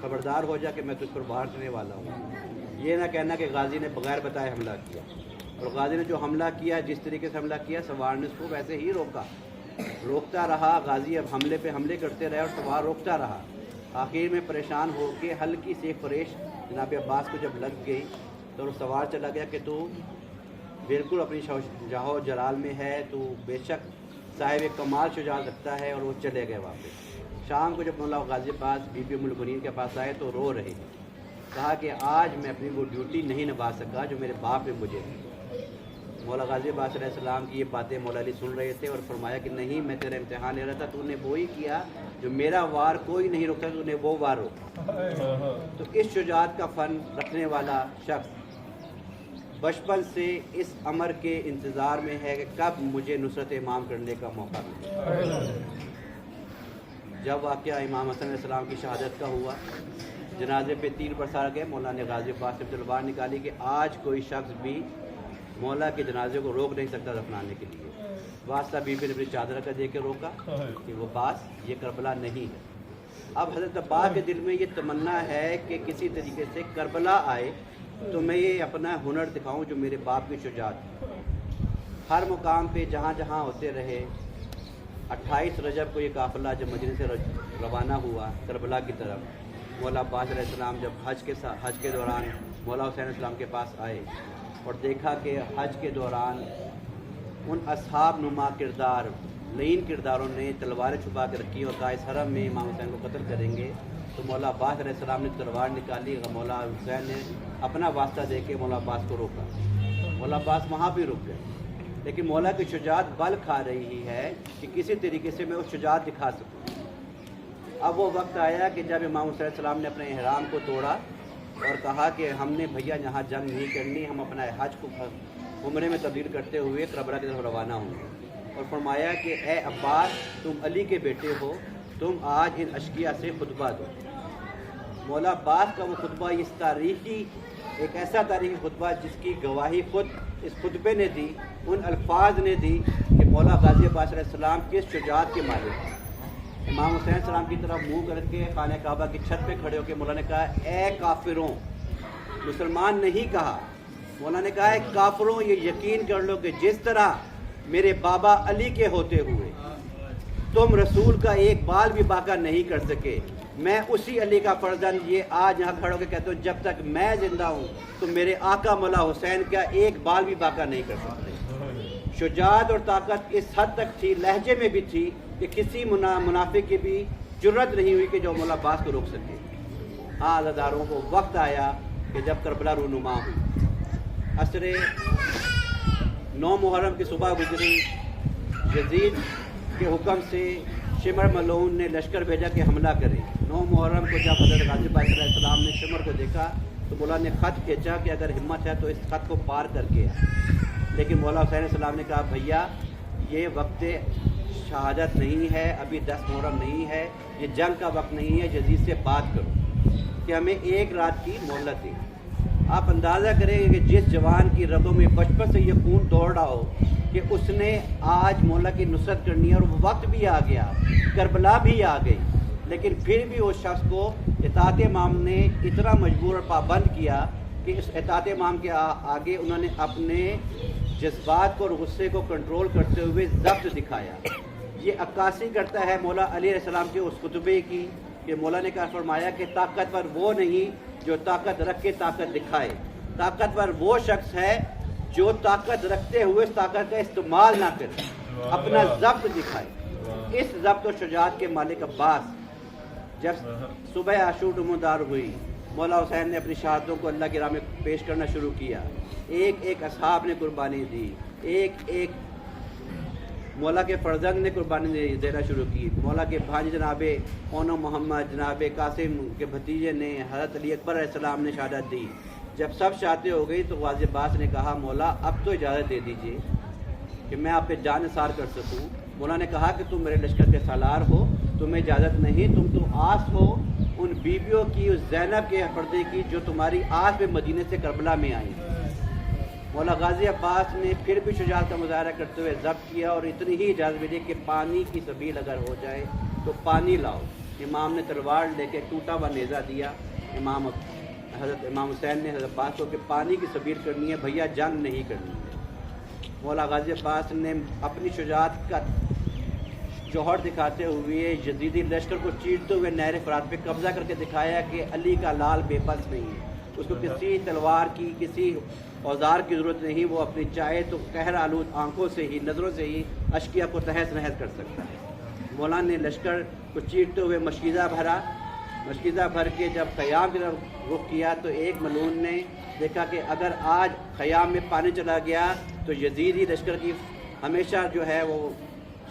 خبردار ہو جا کہ میں تجھ پر وار کرنے والا ہوں۔ یہ نہ کہنا کہ غازی نے بغیر بتائے حملہ کیا، اور غازی نے جو حملہ کیا، جس طریقے سے حملہ کیا، سوار نے اس کو ویسے ہی روکتا رہا۔ غازی اب حملے پہ حملے کرتے رہے اور سوار روکتا رہا۔ آخر میں پریشان ہو کے ہلکی سی فریش جناب عباس کو جب لگ گئی تو سوار چلا گیا کہ تو بالکل اپنی جاہ و جلال میں ہے، تو بے شک صاحب کمال شجاعت رکھتا ہے، اور وہ چلے گئے واپس۔ شام کو جب مولا غازی عباس بی بی ام المؤمنین کے پاس آئے تو رو رہے، کہا کہ آج میں اپنی وہ ڈیوٹی نہیں نبھا سکا جو میرے باپ نے مجھے دی۔ مولا غازی عباس علیہ السلام کی یہ باتیں مولا علی سن رہے تھے اور فرمایا کہ نہیں، میں تیرا امتحان لے رہا تھا، تو نے وہی کیا جو میرا وار کوئی نہیں روکتا، تو نے وہ وار روکا۔ تو اس شجاعت کا فن رکھنے والا شخص بچپن سے اس امر کے انتظار میں ہے کہ کب مجھے نصرت امام کرنے کا موقع ملے۔ جب واقعہ امام حسن علیہ السلام کی شہادت کا ہوا، جنازے پہ تیر برسا گئے، مولا نے غازی عباس سے تلوار نکالی کہ آج کوئی شخص بھی مولا کے جنازے کو روک نہیں سکتا دفنانے کے لیے۔ واسطہ بی بی نے اپنی چادر کا دے کے روکا کہ وہ باس یہ کربلا نہیں ہے۔ اب حضرت عباس کے دل میں یہ تمنا ہے کہ کسی طریقے سے کربلا آئے تو میں یہ اپنا ہنر دکھاؤں جو میرے باپ کی شجاعت۔ ہر مقام پہ جہاں جہاں ہوتے رہے۔ 28 رجب کو یہ قافلہ جب مدینے سے روانہ ہوا کربلا کی طرف، مولا عباس علیہ السلام جب حج کے دوران مولا حسین علیہ السلام کے پاس آئے اور دیکھا کہ حج کے دوران ان اصحاب نما کردار لین کرداروں نے تلواریں چھپا کے رکھی اور کہا اس حرم میں امام حسین کو قتل کریں گے، تو مولا عباس علیہ السلام نے تلوار نکالی۔ مولا حسین نے اپنا واسطہ دے کے مولا عباس کو روکا، مولا عباس وہاں بھی رک گئے، لیکن مولا کی شجاعت بل کھا رہی ہے کہ کسی طریقے سے میں وہ شجاعت دکھا سکوں۔ اب وہ وقت آیا کہ جب امام حسین علیہ السلام نے اپنے احرام کو توڑا اور کہا کہ ہم نے بھیا یہاں جنگ نہیں کرنی، ہم اپنا حج کو عمرے میں تبدیل کرتے ہوئے کربلا کی طرف روانہ ہوں گے، اور فرمایا کہ اے عباس تم علی کے بیٹے ہو، تم آج ان اشقیاء سے خطبہ دو۔ مولا عباس کا وہ خطبہ اس تاریخی ایک ایسا تاریخی خطبہ جس کی گواہی خود اس خطبے نے دی، ان الفاظ نے دی کہ مولا غازی عباس علیہ السلام کس شجاعت کے مالک ہیں۔ امام حسین السلام کی طرف منہ کر کے خانہ کعبہ کی چھت پہ کھڑے ہو کے مولا نے کہا اے کافروں، مسلمان نہیں کہا، مولا نے کہا اے کافروں یہ یقین کر لو کہ جس طرح میرے بابا علی کے ہوتے ہوئے تم رسول کا ایک بال بھی باقا نہیں کر سکے، میں اسی علی کا فرزند یہ آج یہاں کھڑا ہو کے کہتا ہوں جب تک میں زندہ ہوں تو میرے آقا مولا حسین کا ایک بال بھی باقا نہیں کر سکتے۔ شجاعت اور طاقت اس حد تک تھی، لہجے میں بھی تھی کہ کسی منافق کی بھی جرت نہیں ہوئی کہ جو مولا عباس کو روک سکے۔ ہاں عزاداروں کو وقت آیا کہ جب کربلا رونما ہوئی، عصر 9 محرم کی صبح گزری، یزید کے حکم سے شمر ملعون نے لشکر بھیجا کہ حملہ کرے۔ 9 محرم کو جب حضرت غازی عباس علیہ السلام نے شمر کو دیکھا تو مولا نے خط کھینچا کہ اگر ہمت ہے تو اس خط کو پار کر کے آ، لیکن مولا حسین علیہ السلام نے کہا بھیا یہ وقت شہادت نہیں ہے، ابھی 10 محرم نہیں ہے، یہ جنگ کا وقت نہیں ہے، یزید سے بات کرو کہ ہمیں ایک رات کی مہلت دے۔ آپ اندازہ کریں کہ جس جوان کی رگوں میں بچپن سے یہ خون دوڑ رہا ہو کہ اس نے آج مولا کی نصرت کرنی ہے اور وہ وقت بھی آ گیا، کربلا بھی آ گئی، لیکن پھر بھی اس شخص کو اطاعت امام نے اتنا مجبور اور پابند کیا کہ اس اطاعت امام کے آگے انہوں نے اپنے جذبات کو اور غصے کو کنٹرول کرتے ہوئے ضبط دکھایا۔ یہ عکاسی کرتا ہے مولا علی علیہ السلام کے اس خطبے کی کہ مولا نے کہا فرمایا کہ طاقتور وہ نہیں جو طاقت رکھ کے طاقت دکھائے، طاقتور وہ شخص ہے جو طاقت رکھتے ہوئے اس طاقت کا استعمال نہ کرے، اپنا ضبط دکھائے۔ اس ضبط و شجاعت کے مالک عباس جب صبح عاشور نمودار ہوئی، مولا حسین نے اپنی شہادتوں کو اللہ کی راہ میں پیش کرنا شروع کیا، ایک ایک اصحاب نے قربانی دی، ایک ایک مولا کے فرزند نے قربانی دینا شروع کی۔ مولا کے بھانج جناب اونو محمد، جناب قاسم کے بھتیجے نے، حضرت علی اکبر علیہ السلام نے شہادت دی۔ جب سب شہادتیں ہو گئی تو غازی عباس نے کہا مولا اب تو اجازت دے دیجیے کہ میں آپ پہ جان نثار کر سکوں۔ مولا نے کہا کہ تم میرے لشکر کے سالار ہو، تمہیں اجازت نہیں، تم تو آس ہو ان بیویوں کی، اس زینب کے پردے کی جو تمہاری آس پہ مدینے سے کربلا میں آئی۔ مولا غازی عباس نے پھر بھی شجاعت کا مظاہرہ کرتے ہوئے ضبط کیا اور اتنی ہی اجازت ملی کہ پانی کی سبیل اگر ہو جائے تو پانی لاؤ۔ امام نے تلوار لے کے ٹوٹا ہوا نیزہ دیا حضرت امام حسین نے حضرت عباس کو کہ پانی کی سبیل کرنی ہے بھیا، جنگ نہیں کرنی ہے۔ مولا غازی عباس نے اپنی شجاعت کا جوہر دکھاتے ہوئے یزیدی لشکر کو چیرتے ہوئے نہر فرات پہ قبضہ کر کے دکھایا کہ علی کا لال بے بس نہیں ہے، اس کو کسی تلوار کی کسی اوزار کی ضرورت نہیں، وہ اپنی چاہے تو قہر آلود آنکھوں سے ہی نظروں سے ہی اشکیہ کو تہس نہس کر سکتا ہے۔ مولا نے لشکر کو چیرتے ہوئے مشکیزہ بھر کے جب خیام کی طرف رخ کیا تو ایک ملعون نے دیکھا کہ اگر آج خیام میں پانی چلا گیا تو یزیدی لشکر کی ہمیشہ جو ہے وہ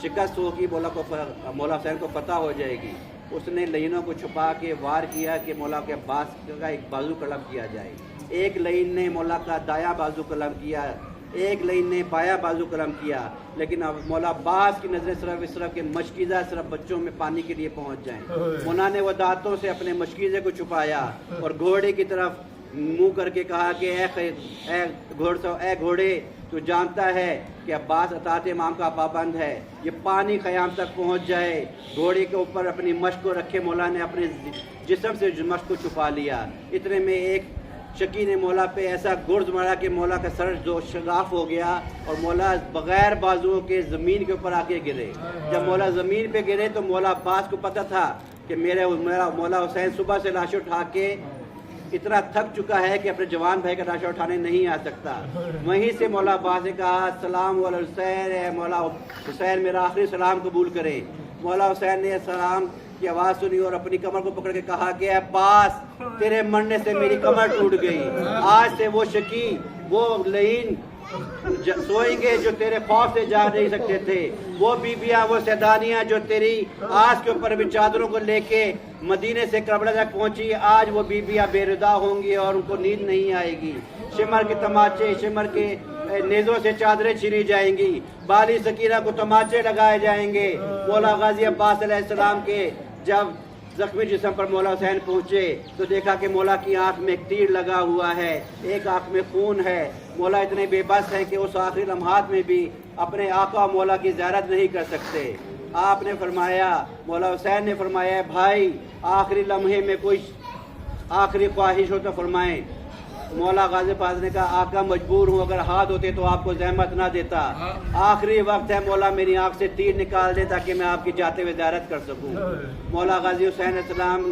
شکست ہوگی، مولا حسین کو فتح ہو جائے گی۔ اس نے لینوں کو چھپا کے وار کیا کہ مولا کے عباس کا ایک بازو قلم کیا جائے۔ ایک لین نے مولا کا دایاں بازو قلم کیا، ایک لین نے بایاں بازو قلم کیا، لیکن اب مولا عباس کی نظریں صرف کہ مشکیزہ صرف بچوں میں پانی کے لیے پہنچ جائیں۔ مولا نے وہ دانتوں سے اپنے مشکیزے کو چھپایا اور گھوڑے کی طرف منہ کر کے کہا کہ اے گھوڑے، تو جانتا ہے کہ عباس اطاعت امام کا پابند ہے، یہ پانی خیام تک پہنچ جائے۔ گھوڑے کے اوپر اپنی مشق کو رکھے مولا نے اپنے جسم سے مشق کو چھپا لیا۔ اتنے میں ایک شکی نے مولا پہ ایسا گرز مارا کہ مولا کا سر جو شگاف ہو گیا اور مولا بغیر بازوؤں کے زمین کے اوپر آ کے گرے۔ جب مولا زمین پہ گرے تو مولا عباس کو پتہ تھا کہ میرا مولا حسین صبح سے لاشیں اٹھا کے اتنا تھک چکا ہے کہ اپنے جوان بھائی کا لاشیں اٹھانے نہیں آ سکتا۔ وہیں سے مولا عباس نے کہا سلام علی حسین، ہے مولا حسین میرا آخری سلام قبول کرے۔ مولا حسین نے سلام کی آواز سنی اور اپنی کمر کو پکڑ کے کہا کہ اے عباس، تیرے مرنے سے میری کمر ٹوٹ گئی، آج سے وہ شکی وہ لعین سوئیں گے جو تیرے خوف سے جاگ نہیں سکتے تھے، وہ بیبیاں وہ سیدانیاں جو تیری آس کے اوپر بھی چادروں کو لے کے مدینے سے کربلا تک پہنچی، آج وہ بیبیاں بے ردا ہوں گی اور ان کو نیند نہیں آئے گی۔ شمر کے تماچے، شمر کے نیزوں سے چادریں چھیری جائیں گی، بالی سکینہ کو تماچے لگائے جائیں گے۔ مولا غازی عباس علیہ السلام کے جب زخمی جسم پر مولا حسین پہنچے تو دیکھا کہ مولا کی آنکھ میں ایک تیر لگا ہوا ہے، ایک آنکھ میں خون ہے۔ مولا اتنے بے بس ہیں کہ اس آخری لمحات میں بھی اپنے آقا مولا کی زیارت نہیں کر سکتے۔ آپ نے فرمایا، مولا حسین نے فرمایا بھائی آخری لمحے میں کوئی آخری خواہش ہو تو فرمائیں۔ مولا غازی عباس نے کہا آقا مجبور ہوں، اگر ہاتھ ہوتے تو آپ کو زحمت نہ دیتا، آخری وقت ہے، مولا میری آنکھ سے تیر نکال دے تاکہ میں آپ کی جاتے ہوئے زیارت کر سکوں۔ مولا غازی حسین علیہ السلام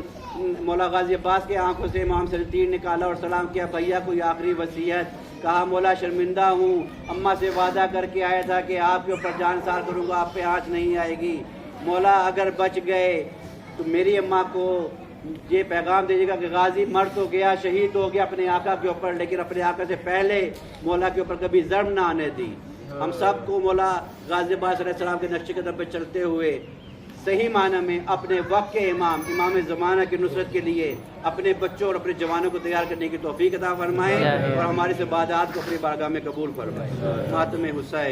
مولا غازی عباس کے آنکھوں سے امام سے تیر نکالا اور سلام کیا، بھیا کوئی آخری وصیت؟ کہا مولا شرمندہ ہوں، اماں سے وعدہ کر کے آیا تھا کہ آپ کے اوپر جان سار کروں گا، آپ پہ آنچ نہیں آئے گی۔ مولا اگر بچ گئے تو میری اماں کو یہ پیغام دیجیے گا کہ غازی مر تو گیا، شہید ہو گیا اپنے آقا کے اوپر، لیکن اپنے آقا سے پہلے مولا کے اوپر کبھی ضرب نہ آنے دی۔ ہم سب کو مولا غازی عباس علیہ السلام کے نقش قدم پہ چلتے ہوئے صحیح معنی میں اپنے وقت کے امام زمانہ کی نصرت کے لیے اپنے بچوں اور اپنے جوانوں کو تیار کرنے کی توفیق عطا فرمائے اور ہماری سے عبادات کو اپنی بارگاہ میں قبول فرمائے۔ ماتم حسین۔